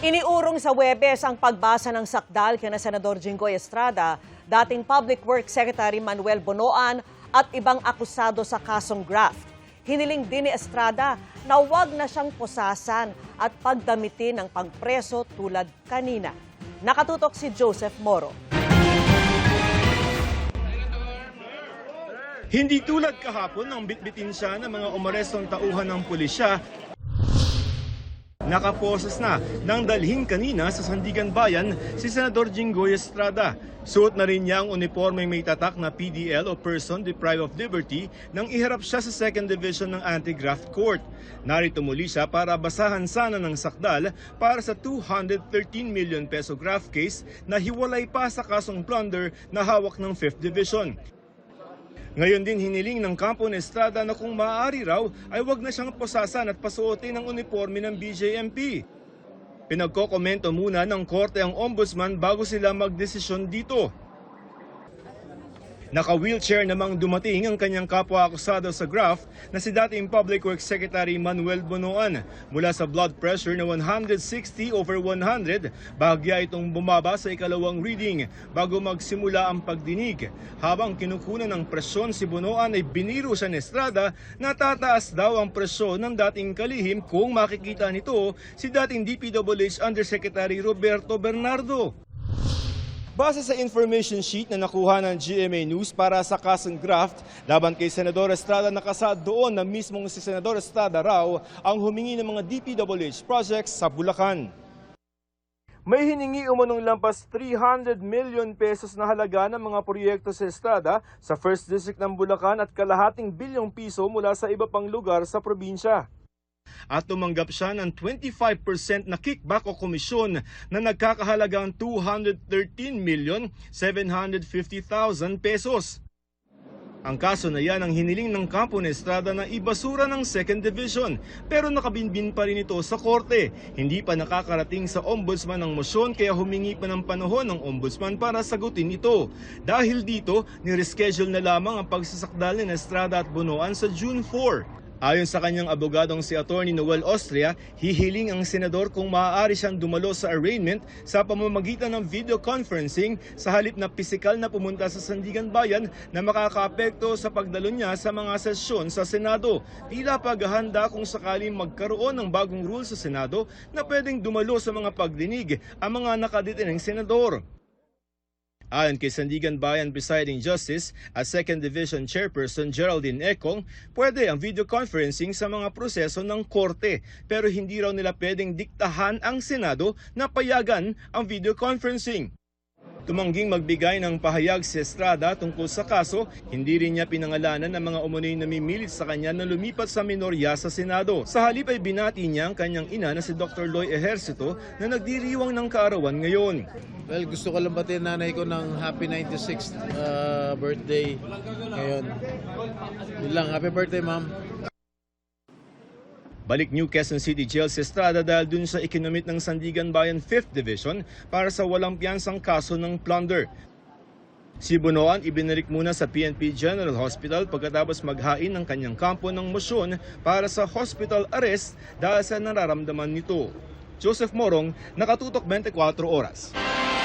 Iniurong sa Huwebes ang pagbasa ng sakdal kina Senador Jinggoy Estrada, dating Public Works Secretary Manuel Bonoan at ibang akusado sa kasong graft. Hiniling din ni Estrada na huwag na siyang posasan at pagdamitin ng pangpreso tulad kanina. Nakatutok si Joseph Moro. Hindi tulad kahapon nang bitbitin siya ng mga umarestong tauhan ng pulisya. Nakaposes na nang dalhin kanina sa Sandigan Bayan si Senador Jinggoy Estrada. Suot na rin niya ang uniformeng may tatak na PDL o Person Deprived of Liberty nang iharap siya sa 2nd Division ng Anti-Graft Court. Narito muli siya para basahan sana ng sakdal para sa 213 million peso graft case na hiwalay pa sa kasong plunder na hawak ng 5th Division. Ngayon din hiniling ng kampo ni Estrada na kung maaari raw ay wag na siyang posasan at pasuotin ng uniforme ng BJMP. Pinagkokomento muna ng korte ang ombudsman bago sila magdesisyon dito. Naka-wheelchair namang dumating ang kanyang kapwa-akusado sa graft na si dating Public Works Secretary Manuel Bonoan. Mula sa blood pressure na 160/100, bahagya itong bumaba sa ikalawang reading bago magsimula ang pagdinig. Habang kinukunan ng presyon si Bonoan ay biniro siya ni Estrada na tataas daw ang presyon ng dating kalihim kung makikita nito si dating DPWH Undersecretary Roberto Bernardo. Base sa information sheet na nakuha ng GMA News para sa kasong graft laban kay Senador Estrada, nakasaad doon na mismong si Senador Estrada raw ang humingi ng mga DPWH projects sa Bulacan. May hiningi umunong lampas 300 million pesos na halaga ng mga proyekto sa Estrada sa 1st District ng Bulacan at kalahating bilyong piso mula sa iba pang lugar sa probinsya. At tumanggap siya ng 25% na kickback o komisyon na nagkakahalagang 213,750,000 pesos. Ang kaso na yan ang hiniling ng kampo ni Estrada na ibasura ng 2nd Division pero nakabinbin pa rin ito sa korte. Hindi pa nakakarating sa ombudsman ang mosyon kaya humingi pa ng panahon ng ombudsman para sagutin ito. Dahil dito, nireschedule na lamang ang pagsasakdal ni Estrada at Bonoan sa June 4. Ayon sa kanyang abogadong si Attorney Noel Austria, hihiling ang senador kung maaari siyang dumalo sa arraignment sa pamamagitan ng video conferencing sa halip na pisikal na pumunta sa Sandigan Bayan na makakaapekto sa pagdalo niya sa mga sesyon sa Senado. Tila paghahanda kung sakaling magkaroon ng bagong rule sa Senado na pwedeng dumalo sa mga pagdinig ang mga nakadetaining senador. Ayon kay Sandigan Bayan Presiding Justice at 2nd Division Chairperson Geraldine Econg, pwede ang video conferencing sa mga proseso ng korte pero hindi raw nila pwedeng diktahan ang Senado na payagan ang video conferencing. Tumangging magbigay ng pahayag si Estrada tungkol sa kaso, hindi rin niya pinangalanan ng mga umunoy na namimilit sa kanya na lumipat sa minorya sa Senado. Sa halip ay binati niya ang kanyang ina na si Dr. Loy Ejercito na nagdiriwang ng kaarawan ngayon. Well, gusto ko lang batiin nanay ko ng happy 96th birthday ngayon. Yun lang, happy birthday ma'am. Balik New Quezon City Jail si Estrada dahil dun sa ikinumit ng Sandigan Bayan 5th Division para sa walang piyansang kaso ng plunder. Si Bonoan ibinalik muna sa PNP General Hospital pagkatapos maghain ng kanyang kampo ng mosyon para sa hospital arrest dahil sa nararamdaman nito. Joseph Morong, Nakatutok 24 Oras.